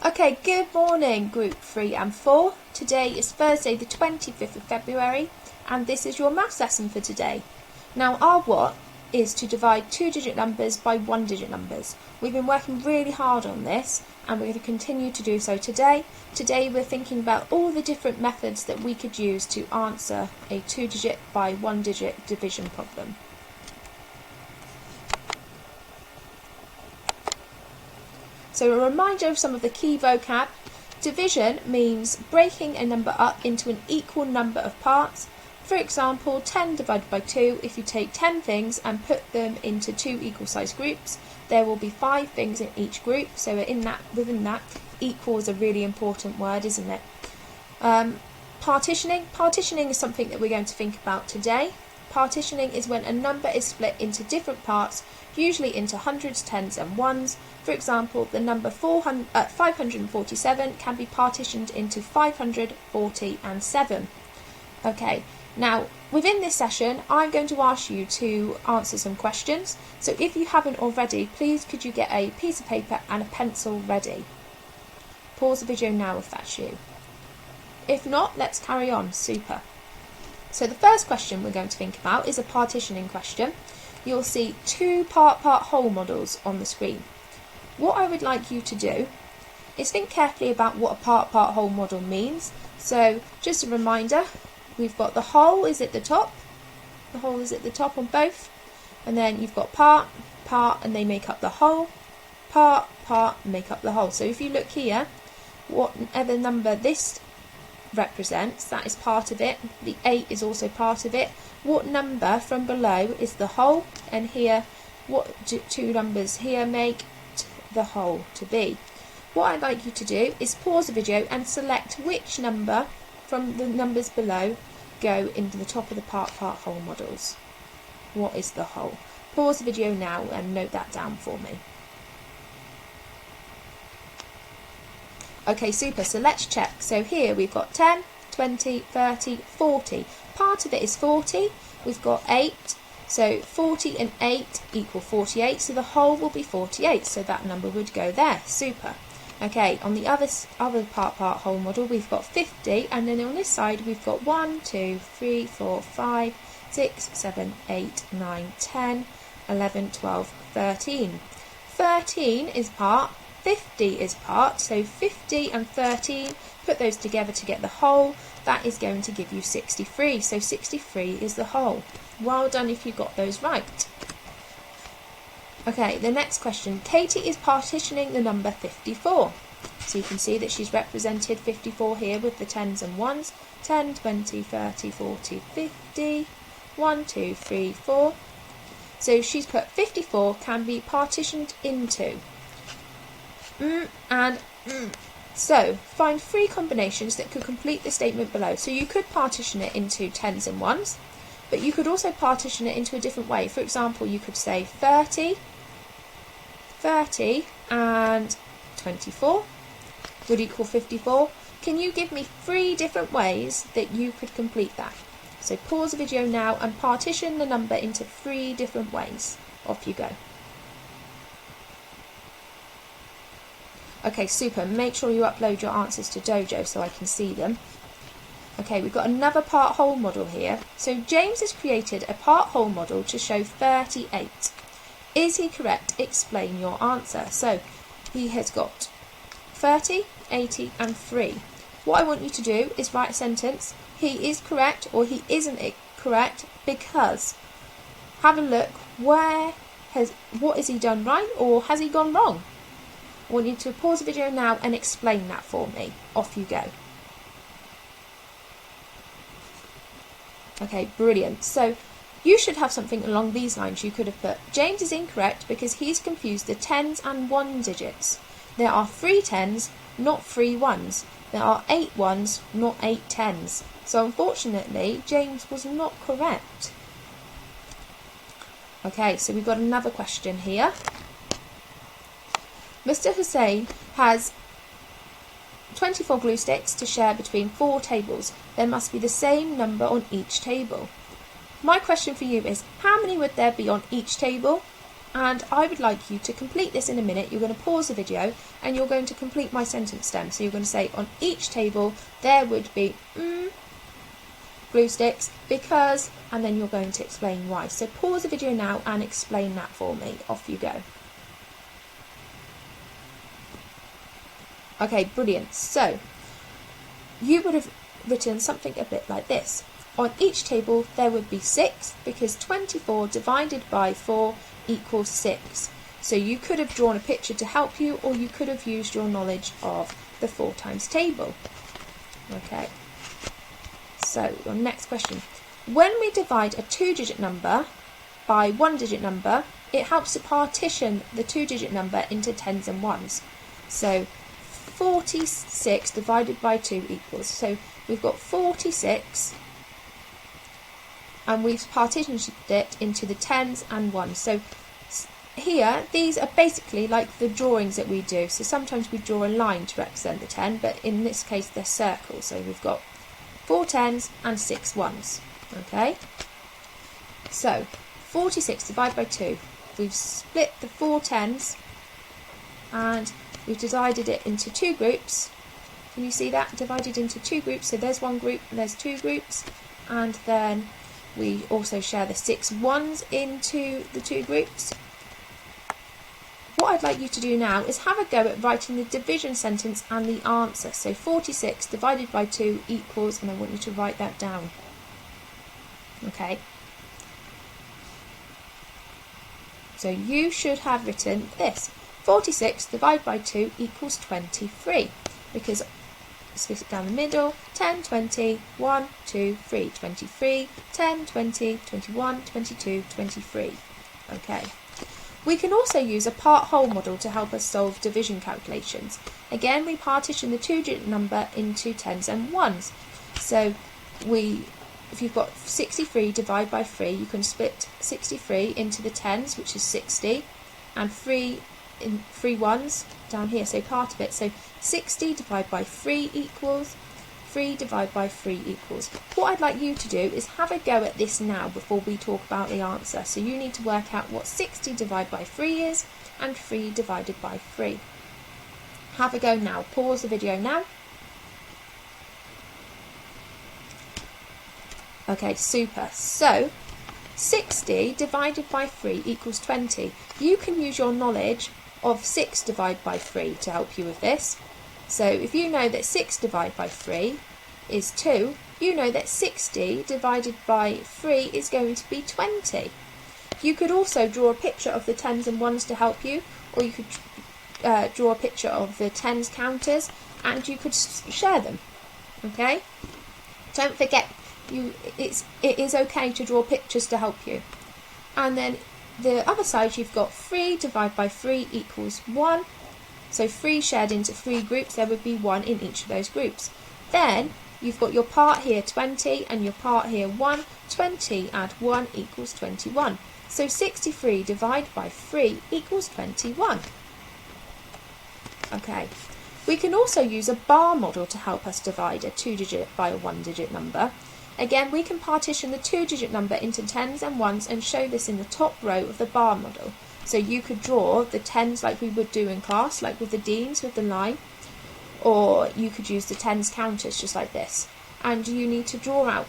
Okay, good morning Group 3 and 4. Today is Thursday the 25th of February and this is your maths lesson for today. Now our what is to divide two-digit numbers by one-digit numbers. We've been working really hard on this and we're going to continue to do so today. Today we're thinking about all the different methods that we could use to answer a two-digit by one-digit division problem. So a reminder of some of the key vocab. Division means breaking a number up into an equal number of parts. For example, 10 divided by 2, if you take 10 things and put them into two equal sized groups, there will be 5 things in each group. So within that, equal is a really important word, isn't it? Partitioning. Partitioning is something that we're going to think about today. Partitioning is when a number is split into different parts, usually into hundreds, tens and ones. For example, the number 547 can be partitioned into 540 and 7. Okay, now within this session I'm going to ask you to answer some questions. So if you haven't already, please could you get a piece of paper and a pencil ready. Pause the video now if that's you. If not, let's carry on. Super. So the first question we're going to think about is a partitioning question. You'll see two part-whole models on the screen. What I would like you to do is think carefully about what a part-whole model means. So just a reminder, we've got the whole is at the top. The whole is at the top on both. And then you've got part, and they make up the whole. Part, make up the whole. So if you look here, whatever number this represents, that is part of it. The 8 is also part of it. What number from below is the whole, and here what two numbers here make the whole to be. What I'd like you to do is pause the video and select which number from the numbers below go into the top of the part-whole models. What is the whole? Pause the video now and note that down for me. Okay, super, so let's check. So here we've got 10, 20, 30, 40. Part of it is 40. We've got 8. So 40 and 8 equal 48. So the whole will be 48. So that number would go there. Super. Okay, on the other part-whole model, we've got 50. And then on this side, we've got 1, 2, 3, 4, 5, 6, 7, 8, 9, 10, 11, 12, 13. 13 is part. 50 is part, so 50 and 13, put those together to get the whole. That is going to give you 63, so 63 is the whole. Well done if you got those right. Okay, the next question. Katie is partitioning the number 54. So you can see that she's represented 54 here with the tens and ones. 10, 20, 30, 40, 50. 1, 2, 3, 4. So she's put 54 can be partitioned into So find 3 combinations that could complete the statement below. So you could partition it into tens and ones, but you could also partition it into a different way. For example, you could say 30 and 24 would equal 54. Can you give me 3 different ways that you could complete that? So pause the video now and partition the number into 3 different ways. Off you go. Okay, super. Make sure you upload your answers to Dojo so I can see them. Okay, we've got another part-whole model here. So James has created a part-whole model to show 38. Is he correct? Explain your answer. So he has got 30, 80 and 3. What I want you to do is write a sentence. He is correct or he isn't correct because have a look what has he done right or has he gone wrong? I want you to pause the video now and explain that for me. Off you go. Okay, brilliant. So you should have something along these lines. You could have put, James is incorrect because he's confused the tens and 1 digits. There are 3 tens, not 3 ones. There are 8 ones, not 8 tens. So unfortunately, James was not correct. Okay, so we've got another question here. Mr. Hussain has 24 glue sticks to share between 4 tables. There must be the same number on each table. My question for you is, how many would there be on each table? and I would like you to complete this in a minute. You're going to pause the video and you're going to complete my sentence stem. So you're going to say, on each table there would be glue sticks because, and then you're going to explain why. So pause the video now and explain that for me. Off you go. Okay, brilliant. So you would have written something a bit like this. On each table there would be 6 because 24 divided by 4 equals 6. So you could have drawn a picture to help you, or you could have used your knowledge of the 4 times table. Okay. So your next question. When we divide a 2-digit number by 1-digit number, it helps to partition the 2-digit number into tens and ones. So 46 divided by 2 equals. So we've got 46 and we've partitioned it into the tens and ones. So here, these are basically like the drawings that we do. So sometimes we draw a line to represent the 10, but in this case they're circles. So we've got 4 tens and 6 ones. Okay? So 46 divided by 2. We've split the 4 tens and we've divided it into 2 groups. Can you see that? Divided into 2 groups. So there's 1 group and there's 2 groups. And then we also share the 6 ones into the 2 groups. What I'd like you to do now is have a go at writing the division sentence and the answer. So 46 divided by 2 equals, and I want you to write that down. Okay. So you should have written this. 46 divided by 2 equals 23. Because, split it down the middle, 10, 20, 1, 2, 3, 23, 10, 20, 21, 22, 23. Okay. We can also use a part-whole model to help us solve division calculations. Again, we partition the 2-digit number into tens and ones. So if you've got 63 divided by 3, you can split 63 into the tens, which is 60, and 3 ones down here, so part of it. So 60 divided by 3 equals 3 divided by 3 equals. What I'd like you to do is have a go at this now before we talk about the answer. So you need to work out what 60 divided by 3 is and 3 divided by 3. Have a go now. Pause the video now. Okay, super. So 60 divided by 3 equals 20. You can use your knowledge of 6 divided by 3 to help you with this. So if you know that 6 divided by 3 is 2, you know that 60 divided by 3 is going to be 20. You could also draw a picture of the tens and ones to help you, or you could draw a picture of the tens counters and you could share them. Okay? Don't forget, it is okay to draw pictures to help you. And then the other side, you've got 3 divided by 3 equals 1. So 3 shared into 3 groups, there would be 1 in each of those groups. Then you've got your part here 20 and your part here 1. 20 add 1 equals 21. So 63 divided by 3 equals 21. Okay. We can also use a bar model to help us divide a 2-digit by a 1-digit number. Again, we can partition the 2-digit number into tens and ones and show this in the top row of the bar model. So you could draw the tens like we would do in class, like with the Deans with the line, or you could use the tens counters just like this. And you need to draw out,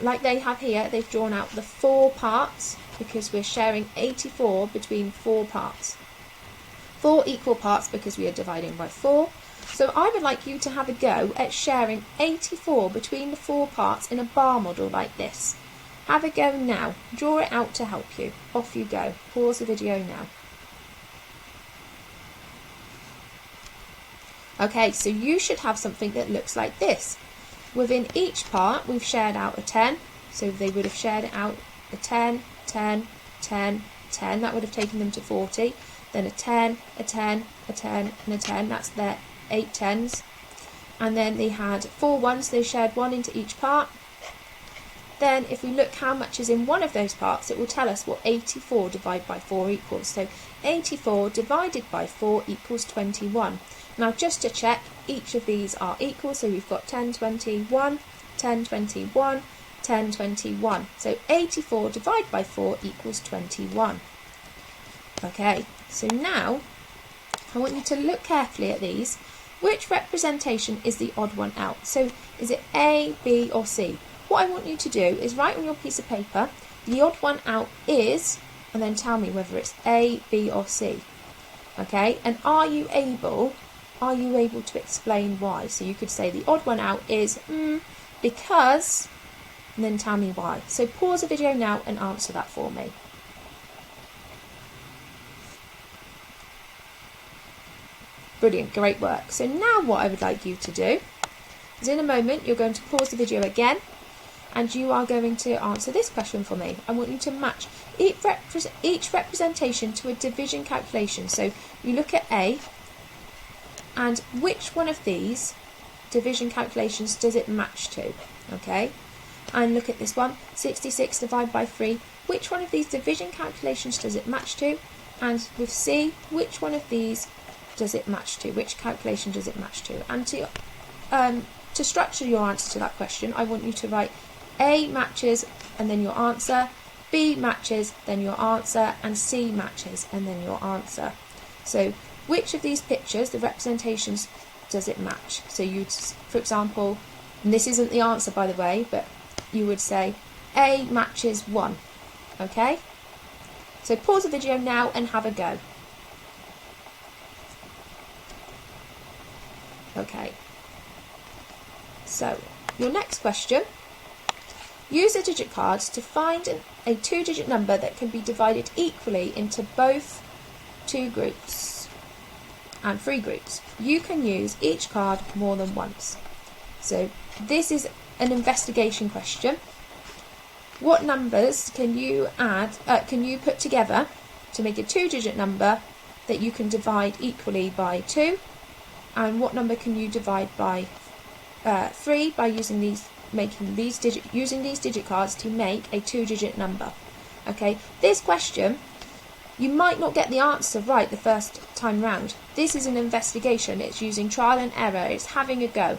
like they have here, they've drawn out the 4 parts because we're sharing 84 between 4 parts. 4 equal parts because we are dividing by 4. So I would like you to have a go at sharing 84 between the 4 parts in a bar model like this. Have a go now. Draw it out to help you. Off you go. Pause the video now. Okay, so you should have something that looks like this. Within each part, we've shared out a 10. So they would have shared out a 10, 10, 10, 10. That would have taken them to 40. Then a 10, a 10, a 10, and a 10. That's their 8 tens. And then they had 4 ones. They shared 1 into each part. Then if we look how much is in one of those parts, it will tell us what 84 divided by 4 equals. So 84 divided by 4 equals 21. Now just to check, each of these are equal. So we've got 10, 21, 10, 21, 10, 21. So 84 divided by 4 equals 21. Okay, so now I want you to look carefully at these. Which representation is the odd one out? So is it A, B or C? What I want you to do is write on your piece of paper, the odd one out is, and then tell me whether it's A, B or C. Okay, and are you able to explain why? So you could say the odd one out is because, and then tell me why. So pause the video now and answer that for me. Brilliant, great work. So now what I would like you to do is, in a moment you're going to pause the video again and you are going to answer this question for me. I want you to match each representation to a division calculation. So you look at A, and which one of these division calculations does it match to? Okay, and look at this one, 66 divided by 3. Which one of these division calculations does it match to? And with C, which one of these does it match to? Which calculation does it match to? And to structure your answer to that question, I want you to write A matches and then your answer, B matches, then your answer, and C matches and then your answer. So which of these pictures, the representations, does it match? So you'd, for example, and this isn't the answer by the way, but you would say A matches 1. Okay? So pause the video now and have a go. Okay, so your next question, use the digit cards to find a 2-digit number that can be divided equally into both 2 groups and 3 groups. You can use each card more than once. So this is an investigation question. What numbers can you put together to make a 2-digit number that you can divide equally by 2? And what number can you divide by 3 by using these digit cards to make a 2-digit number? Okay, this question, you might not get the answer right the first time round. This is an investigation. It's using trial and error. It's having a go.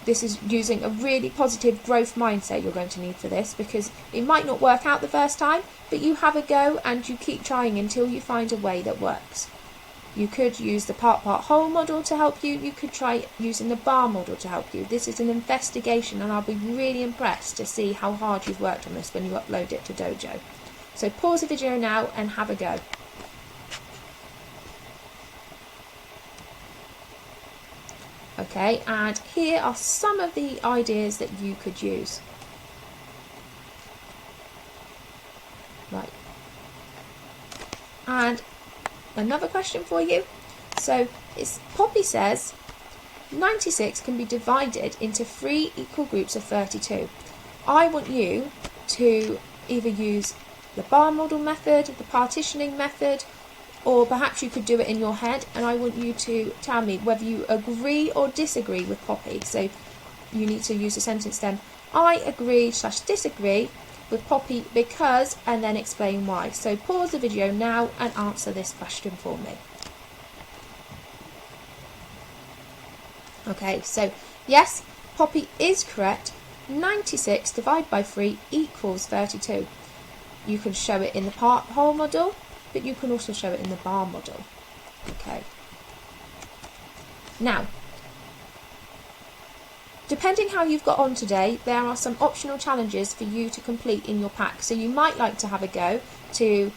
This is using a really positive growth mindset you're going to need for this, because it might not work out the first time, but you have a go and you keep trying until you find a way that works. You could use the part-whole model to help you. You could try using the bar model to help you. This is an investigation and I'll be really impressed to see how hard you've worked on this when you upload it to Dojo. So pause the video now and have a go. Okay, and here are some of the ideas that you could use. Right. And another question for you. So Poppy says 96 can be divided into 3 equal groups of 32. I want you to either use the bar model method, the partitioning method, or perhaps you could do it in your head, and I want you to tell me whether you agree or disagree with Poppy. So you need to use the sentence then, I agree/disagree with Poppy because, and then explain why. So pause the video now and answer this question for me. Okay, so yes, Poppy is correct. 96 divided by 3 equals 32. You can show it in the part-whole model, but you can also show it in the bar model. Okay. Now, depending how you've got on today, there are some optional challenges for you to complete in your pack. So you might like to have a go to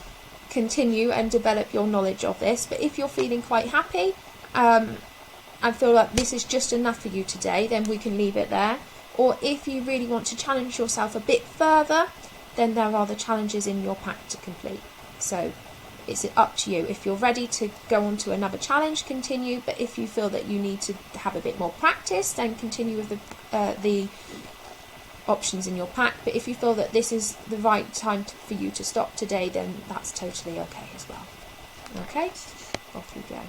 continue and develop your knowledge of this. But if you're feeling quite happy and feel like this is just enough for you today, then we can leave it there. Or if you really want to challenge yourself a bit further, then there are the challenges in your pack to complete. So it's up to you. If you're ready to go on to another challenge, continue. But if you feel that you need to have a bit more practice, then continue with the options in your pack. But if you feel that this is the right time for you to stop today, then that's totally okay as well. Okay, off you go.